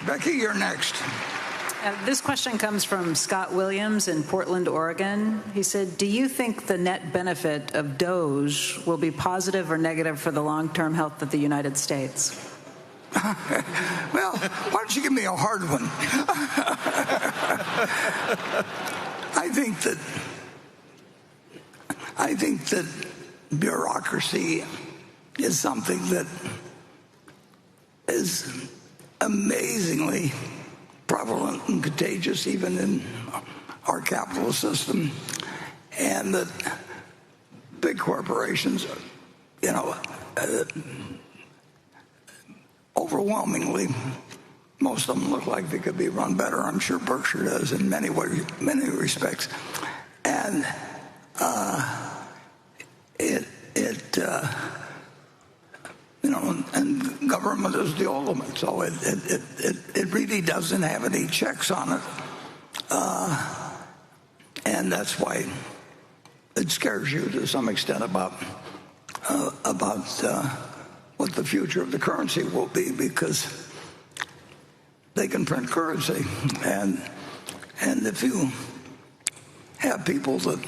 Becky, you're next. This question comes from Scott Williams in Portland, Oregon. He said, do you think the net benefit of DOGE will be positive or negative for the long-term health of the United States? Well, why don't you give me a hard one? I think that bureaucracy is something that is amazingly prevalent and contagious even in our capitalist system, and that big corporations, overwhelmingly, most of them look like they could be run better. I'm sure Berkshire does in many respects, and and government is the ultimate. So it really doesn't have any checks on it, and that's why it scares you to some extent about what the future of the currency will be, because they can print currency, and if you have people that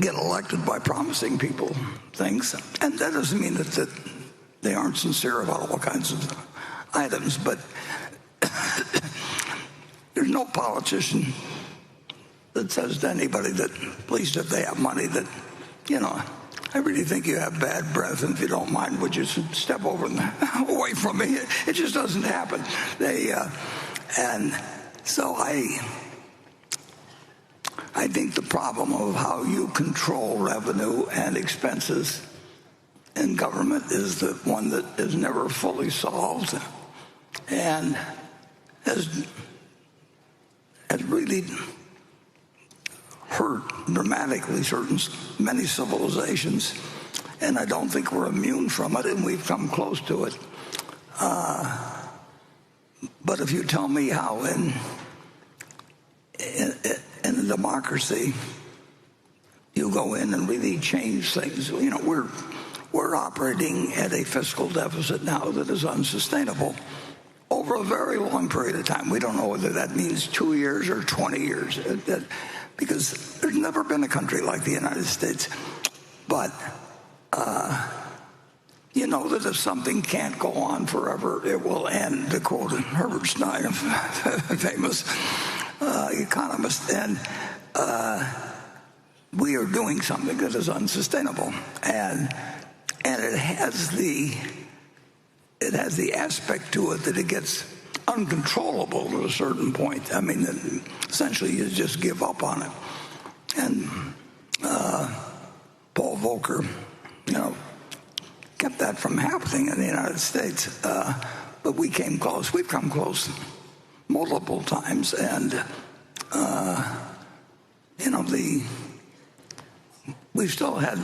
get elected by promising people things, and that doesn't mean that they aren't sincere about all kinds of items, but there's no politician that says to anybody that, at least if they have money, that, I really think you have bad breath, and if you don't mind, would you step over away from me? It just doesn't happen. And so I think the problem of how you control revenue and expenses in government is the one that is never fully solved, and has really hurt dramatically many civilizations, and I don't think we're immune from it, and we've come close to it. But if you tell me how in a democracy you go in and really change things, we're operating at a fiscal deficit now that is unsustainable over a very long period of time. We don't know whether that means 2 years or 20 years, because there's never been a country like the United States. But you know that if something can't go on forever, it will end, to quote Herbert Stein, a famous economist. And we are doing something that is unsustainable, and it has the aspect to it that it gets uncontrollable to a certain point. I mean, essentially, you just give up on it. And Paul Volcker, kept that from happening in the United States. But we came close. We've come close multiple times, and we've still had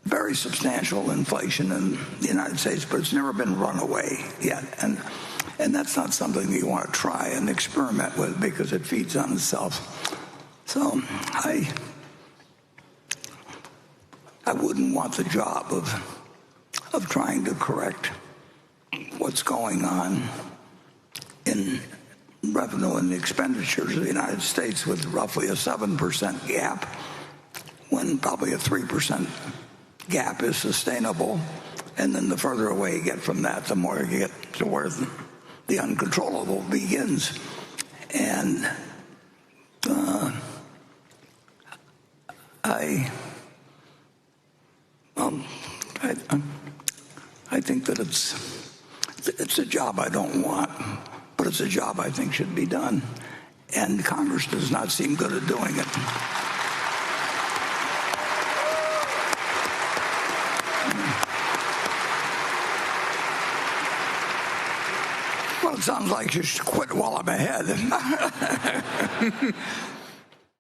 very substantial inflation in the United States, but it's never been runaway yet. And that's not something you want to try and experiment with, because it feeds on itself. So I wouldn't want the job of trying to correct what's going on in revenue and expenditures of the United States with roughly a 7% gap, when probably a 3% gap is sustainable. And then the further away you get from that, the more you get to where the uncontrollable begins. And I think that it's a job I don't want, but it's a job I think should be done. And Congress does not seem good at doing it. Well, it sounds like you should quit while I'm ahead.